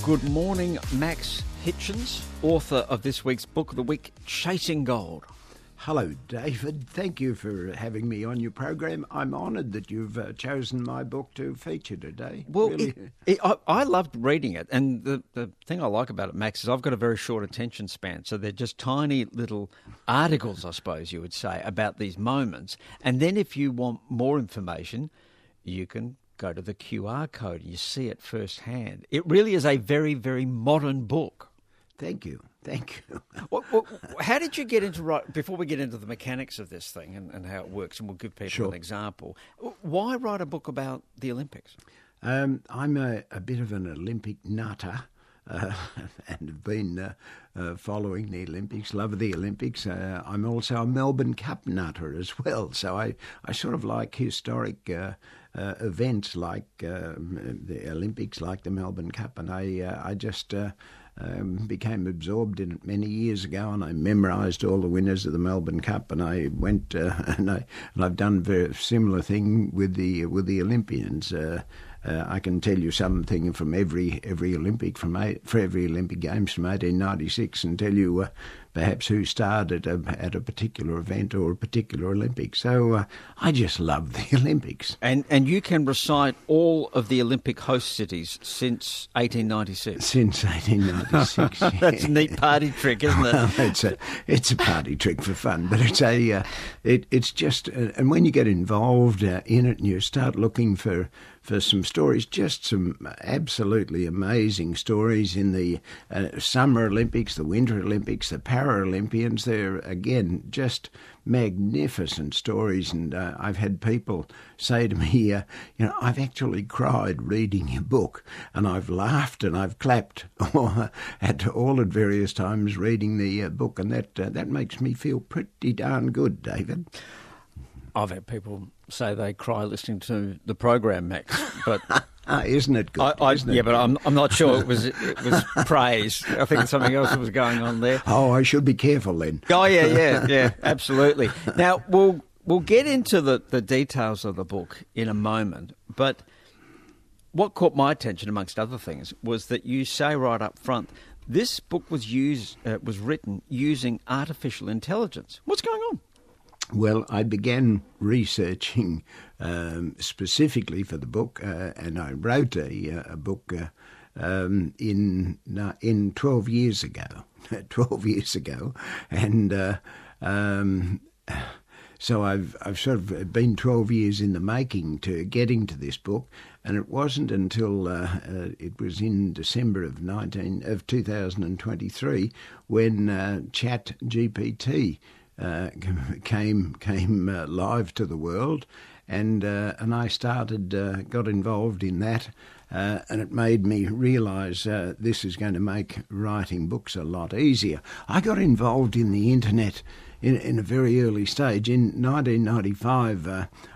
Good morning, Max Hitchins, author of this week's Book of the Week, Chasing Gold. Hello, David. Thank you for having me on your program. I'm honoured that you've chosen my book to feature today. Well, really. I loved reading it, and the thing I like about it, Max, is I've got a very short attention span, so they're just tiny little articles, I suppose you would say, about these moments. And then if you want more information, you can go to the QR code. You see it firsthand. It really is a very, very modern book. Thank you. How did you get into before we get into the mechanics of this thing and how it works, and we'll give people an example, why write a book about the Olympics? I'm a bit of an Olympic nutter and have been following the Olympics, love the Olympics. I'm also a Melbourne Cup nutter as well, so I sort of like historic events like the Olympics, like the Melbourne Cup, and I just became absorbed in it many years ago, and I memorised all the winners of the Melbourne Cup, and I went and I've done a very similar thing with the Olympians. I can tell you something from every Olympic for every Olympic Games from 1896, and tell you perhaps who starred at a particular event or a particular Olympic. So I just love the Olympics. And you can recite all of the Olympic host cities since 1896. Since 1896. Yeah. That's a neat party trick, isn't it? It's a party trick for fun, but it's just and when you get involved in it and you start looking for some stories, just some absolutely amazing stories in the Summer Olympics, the Winter Olympics, the Paralympians. They're, again, just magnificent stories. And I've had people say to me, I've actually cried reading your book, and I've laughed and I've clapped at various times reading the book, and that makes me feel pretty darn good, David. I've had people say they cry listening to the program, Max, but isn't it good? But I'm not sure it was praise. I think something else was going on there. Oh, I should be careful then. Oh yeah, absolutely. Now we'll get into the details of the book in a moment, but what caught my attention, amongst other things, was that you say right up front, this book was written using artificial intelligence. What's going on? Well, I began researching specifically for the book, and I wrote a book in 12 years ago. 12 years ago, and so I've sort of been 12 years in the making to getting to this book, and it wasn't until it was in December of 2023 when ChatGPT came live to the world, and I got involved in that, and it made me realise this is going to make writing books a lot easier. I got involved in the internet in a very early stage. In 1995,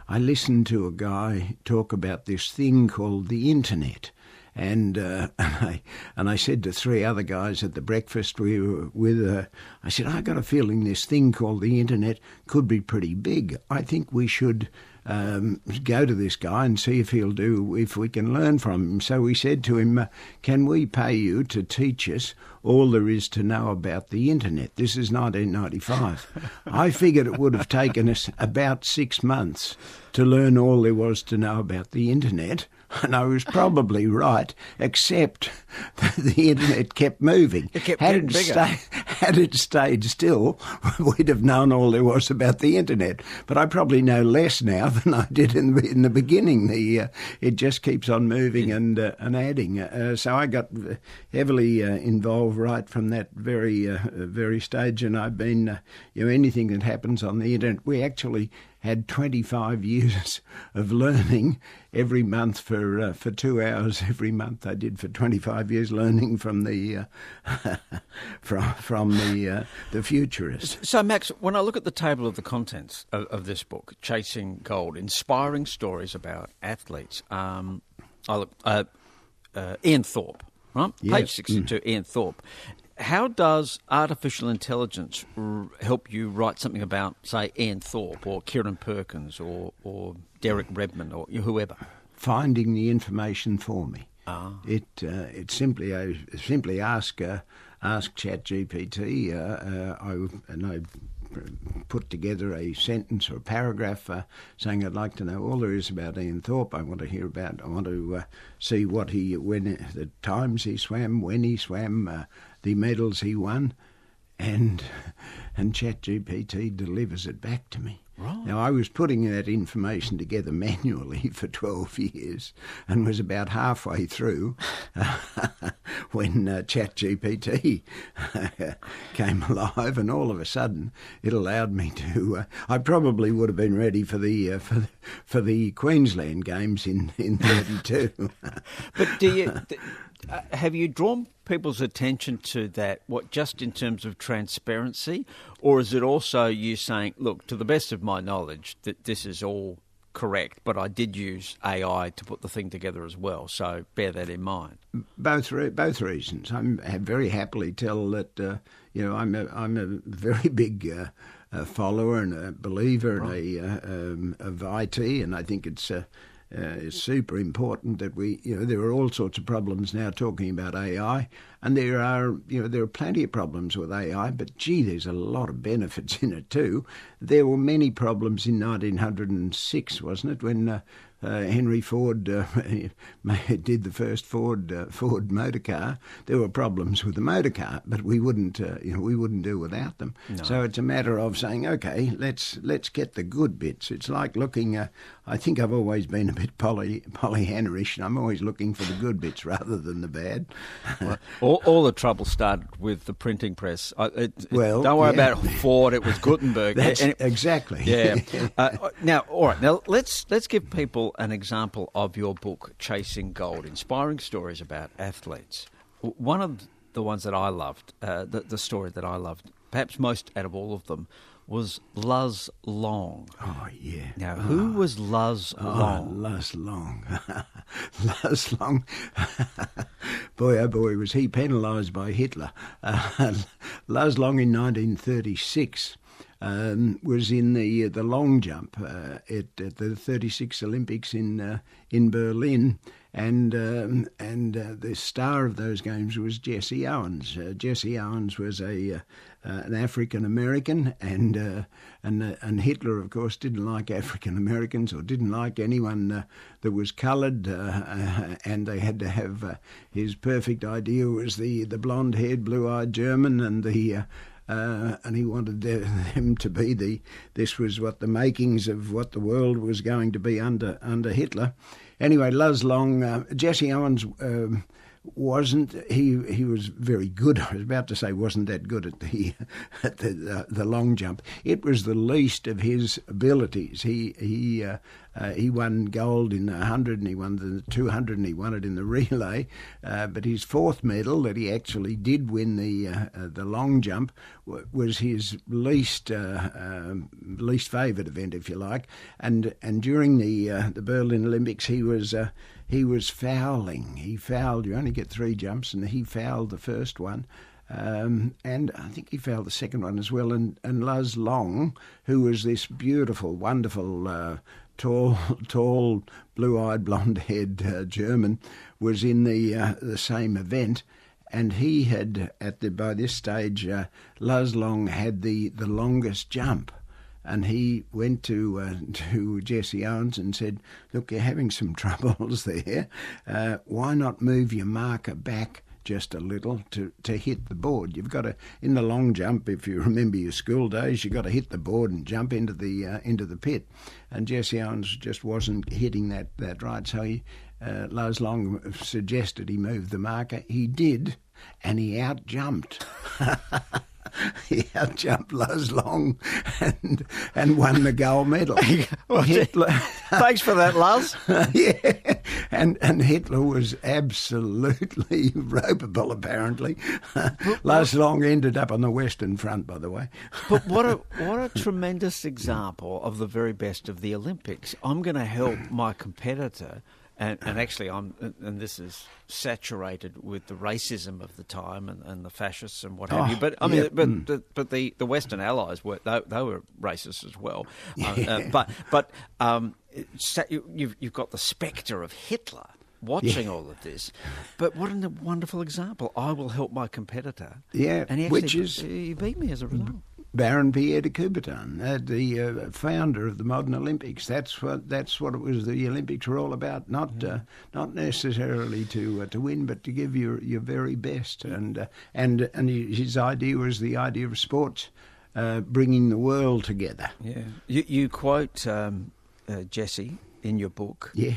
I listened to a guy talk about this thing called the internet. And I said to three other guys at the breakfast we were with, I said, I got a feeling this thing called the internet could be pretty big. I think we should go to this guy and see if we can learn from him. So we said to him, can we pay you to teach us all there is to know about the internet? This is 1995. I figured it would have taken us about 6 months to learn all there was to know about the internet. And I was probably right, except that the internet kept moving. It kept getting bigger. Had it stayed still, we'd have known all there was about the internet. But I probably know less now than I did in the beginning. It just keeps on moving and adding. So I got heavily involved right from that very stage, and I've been anything that happens on the internet. We actually had 25 years of learning every month for 2 hours every month. I did for 25 years learning from the from the futurist. So, Max, when I look at the table of the contents of this book, Chasing Gold, inspiring stories about athletes, I look Ian Thorpe, right? Yes. Page 62, Ian Thorpe. How does artificial intelligence help you write something about, say, Ian Thorpe or Kieran Perkins or Derek Redmond or whoever? Finding the information for me. It simply ask ChatGPT, and I put together a sentence or a paragraph saying I'd like to know all there is about Ian Thorpe. I want to see the times he swam, when he swam, the medals he won, and ChatGPT delivers it back to me. Right. Now, I was putting that information together manually for 12 years and was about halfway through when ChatGPT came alive, and all of a sudden it allowed me to... I probably would have been ready for the Queensland Games in 32. But have you drawn people's attention to that, just in terms of transparency, or is it also you saying, look, to the best of my knowledge, that this is all correct, but I did use AI to put the thing together as well, so bear that in mind? Both reasons. I very happily tell that I'm a very big follower and a believer of IT, and I think it's super important that there are all sorts of problems now talking about AI, and there are plenty of problems with AI, but gee, there's a lot of benefits in it too. There were many problems in 1906, wasn't it, when Henry Ford did the first Ford motor car. There were problems with the motor car, but we wouldn't do without them. No. So it's a matter of saying, okay, let's get the good bits. It's like looking. I think I've always been a bit Pollyanna-ish, and I'm always looking for the good bits rather than the bad. Well, all the trouble started with the printing press. Don't worry about Ford. It was Gutenberg. Exactly. Yeah. Now, all right. Now let's give people an example of your book, Chasing Gold, inspiring stories about athletes. One of the ones that I loved, the story that I loved, perhaps most out of all of them, was Luz Long. Oh, yeah. Now, who was Luz Long? Luz Long. Luz Long. Boy, oh boy, was he penalised by Hitler. Luz Long in 1936 was in the long jump at the 36 Olympics in Berlin, and the star of those games was Jesse Owens. Jesse Owens was an African American, and Hitler, of course, didn't like African Americans or didn't like anyone that was coloured, and they had to have his perfect idea was the blonde-haired, blue-eyed German, and he wanted them to be this was what the makings of what the world was going to be under Hitler. Anyway, Luz Long, Jesse Owens wasn't. He was very good. I was about to say wasn't that good at the long jump. It was the least of his abilities. He won gold in the 100, and he won the 200, and he won it in the relay. But his fourth medal that he actually did win the long jump was his least favoured event, if you like. And during the Berlin Olympics, he was fouling. He fouled. You only get 3 jumps, and he fouled the first one. And I think he fouled the second one as well. And Luz Long, who was this beautiful, wonderful, tall, blue-eyed, blonde-haired German, was in the same event. And he had, by this stage, Luz Long had the longest jump. And he went to Jesse Owens and said, look, you're having some troubles there. Why not move your marker back just a little to hit the board? You've got to, in the long jump, if you remember your school days, you've got to hit the board and jump into the pit. And Jesse Owens just wasn't hitting that right. So Luz Long suggested he move the marker. He did, and he out-jumped. He out-jumped Luz Long and won the gold medal. Well, thanks for that, Luz. Yeah, and Hitler was absolutely ropeable, apparently. Luz Long ended up on the Western Front, by the way. But what a tremendous example of the very best of the Olympics. I'm going to help my competitor. And actually, and this is saturated with the racism of the time and the fascists and what have you. But I mean, but the Western Allies were they were racist as well. Yeah. But you've got the spectre of Hitler watching all of this. But what a wonderful example. I will help my competitor. Yeah, And he beat me as a result. Baron Pierre de Coubertin, the founder of the modern Olympics. That's what it was. The Olympics were all about. Not necessarily to win, but to give your very best. And his idea was the idea of sports bringing the world together. Yeah, you quote Jesse in your book. Yeah.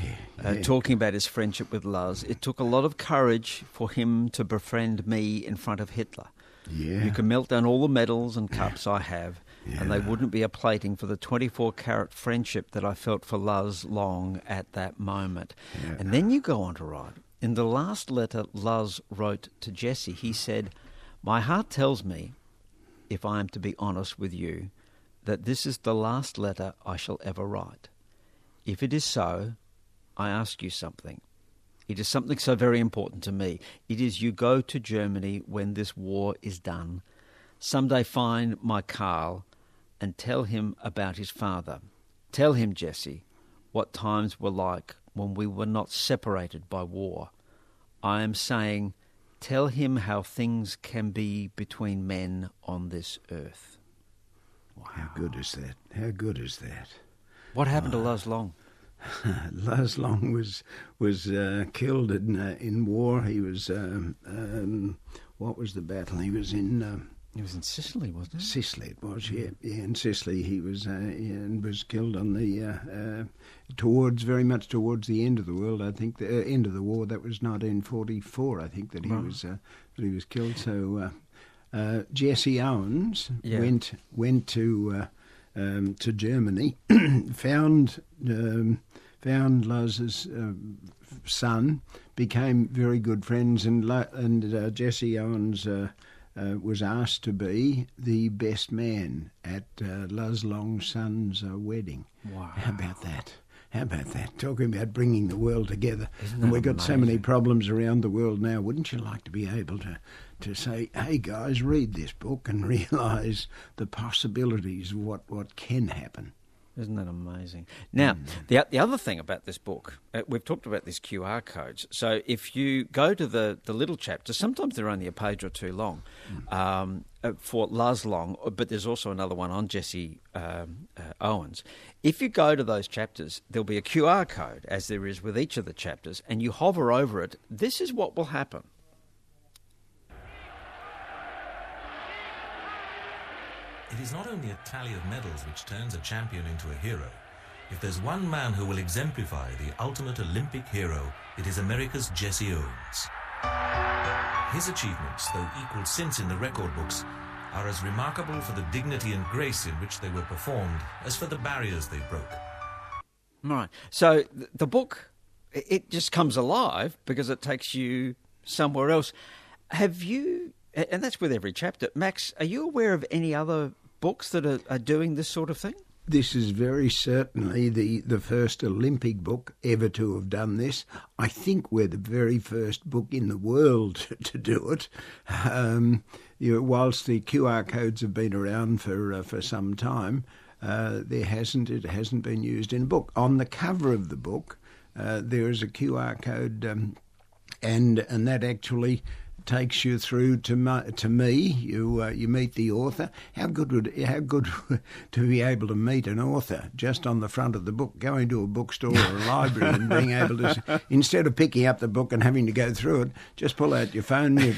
Talking about his friendship with Luz. It took a lot of courage for him to befriend me in front of Hitler. Yeah. You can melt down all the medals and cups I have, Yeah. and they wouldn't be a plating for the 24-carat friendship that I felt for Luz Long at that moment. Yeah. And then you go on to write, in the last letter Luz wrote to Jesse, he said, "My heart tells me, if I am to be honest with you, that this is the last letter I shall ever write. If it is so, I ask you something. It is something so very important to me. It is you go to Germany when this war is done. Someday find my Karl and tell him about his father. Tell him, Jesse, what times were like when we were not separated by war. I am saying, tell him how things can be between men on this earth." Wow. How good is that? How good is that? What happened to Luz Long? Luz Long was killed in war. He was what was the battle? He was in. He was in Sicily, wasn't he? Sicily it was, yeah. In Sicily he was and was killed on the very much towards the end of the world. I think the end of the war. That was 1944. I think that he was killed. So Jesse Owens went to Germany, found Luz's son, became very good friends, and Jesse Owens was asked to be the best man at Luz Long's son's wedding. Wow. How about that? How about that? Talking about bringing the world together. Isn't And that we've got so amazing? many problems around the world now. Wouldn't you like to be able to say, hey guys, read this book and realise the possibilities of what can happen? Isn't that amazing? Now, the other thing about this book, we've talked about these QR codes. So if you go to the little chapters, sometimes they're only a page or two long, for Luz Long, but there's also another one on Jesse Owens. If you go to those chapters, there'll be a QR code, as there is with each of the chapters, and you hover over it. This is what will happen. It is not only a tally of medals which turns a champion into a hero. If there's one man who will exemplify the ultimate Olympic hero, it is America's Jesse Owens. His achievements, though equalled since in the record books, are as remarkable for the dignity and grace in which they were performed as for the barriers they broke. Right. So the book, it just comes alive because it takes you somewhere else. Have you, and that's with every chapter, Max, are you aware of any other books that are doing this sort of thing? This is very certainly the first Olympic book ever to have done this. I think we're the very first book in the world to do it. Whilst the QR codes have been around for some time, it hasn't been used in a book. On the cover of the book, there is a QR code, and that actually takes you through to me. You meet the author. How good to be able to meet an author just on the front of the book, going to a bookstore or a library and being able to, instead of picking up the book and having to go through it, just pull out your phone, you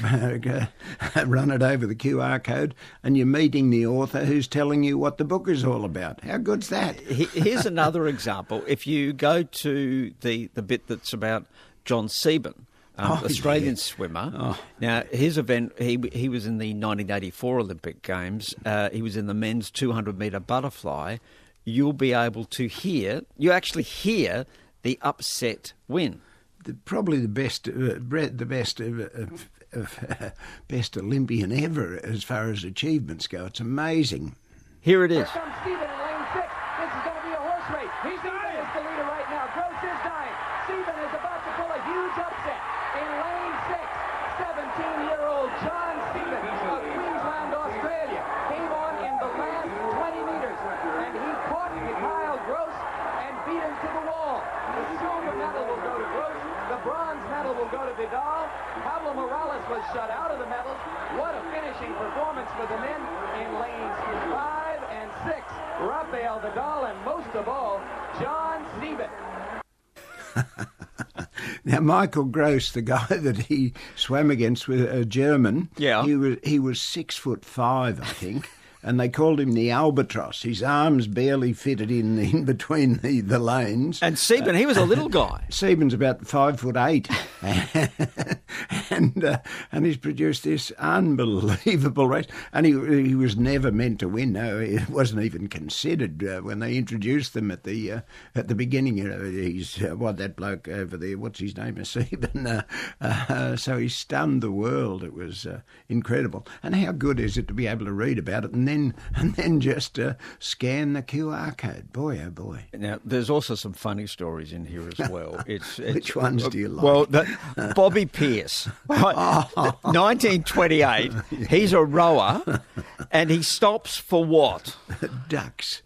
run it over the QR code, and you're meeting the author who's telling you what the book is all about. How good's that? Here's another example. If you go to the bit that's about John Seaborn, Australian swimmer. Oh. Now, his event, he was in the 1984 Olympic Games. He was in the men's 200-metre butterfly. You'll be able to hear, you actually hear the upset win. Probably the best Olympian ever as far as achievements go. It's amazing. Here it is. Here comes Stephen in lane 6. This is going to be a horse race. Stephen is the leader right now. Gross is dying. Stephen is about to pull a huge upset. In lane 6, 17-year-old John Stephen of Queensland, Australia, came on in the last 20 meters, and he caught Kyle Gross and beat him to the wall. The silver medal will go to Gross. The bronze medal will go to Vidal. Pablo Morales was shut out of the medals. What a finishing performance for the men in lanes 5 and 6. Rafael Vidal and most of all, John Sieben. Now, Michael Gross, the guy that he swam against, with a German, he was 6'5", I think, and they called him the albatross. His arms barely fitted in between the lanes. And Sieben, he was a little guy. Sieben's about 5'8", and he's produced this unbelievable race. And he was never meant to win. No, it wasn't even considered when they introduced them at the beginning. You know, he's that bloke over there. What's his name? Sieben. So he stunned the world. It was incredible. And how good is it to be able to read about it and then just scan the QR code? Boy, oh boy. Now, there's also some funny stories in here as well. Which ones do you like? Well, Bobby Pierce, 1928, he's a rower, and he stops for what? Ducks.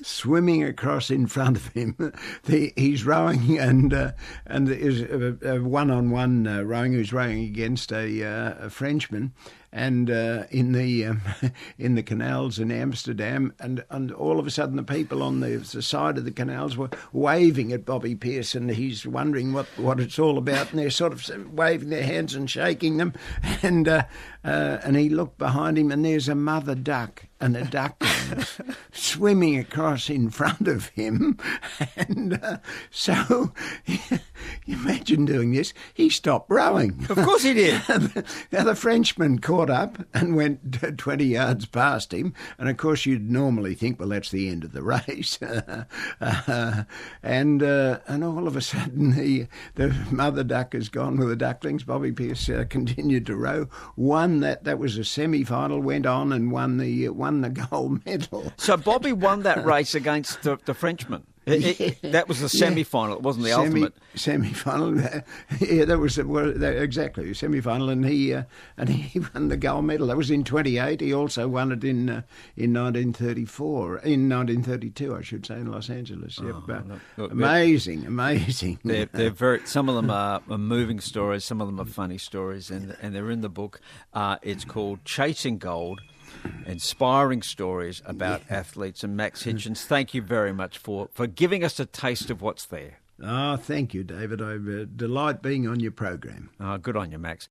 Swimming across in front of him. He's rowing and is a one-on-one rowing. Who's rowing against a Frenchman. And in the canals in Amsterdam, and all of a sudden the people on the side of the canals were waving at Bobby Pierce, and he's wondering what it's all about, and they're sort of waving their hands and shaking them, and he looked behind him, and there's a mother duck and a duckling swimming across in front of him, and so imagine doing this. He stopped rowing. Of course he did. Now the Frenchman caught up and went 20 yards past him, and of course you'd normally think, well, that's the end of the race, and all of a sudden the mother duck is gone with the ducklings. Bobby Pierce continued to row, won that was a semi-final, went on and won the gold medal. So Bobby won that race against the Frenchman. That was the semi-final. It wasn't the ultimate semi-final. Yeah, that was exactly the semi-final, and he won the gold medal. That was in 28. He also won it in 1934, in 1932, I should say, in Los Angeles. Look, amazing. They're very. Some of them are moving stories. Some of them are funny stories, and they're in the book. It's called Chasing Gold. Inspiring stories about athletes. And Max Hitchins, thank you very much for giving us a taste of what's there. Oh, thank you, David. I delight being on your program. Good on you, Max.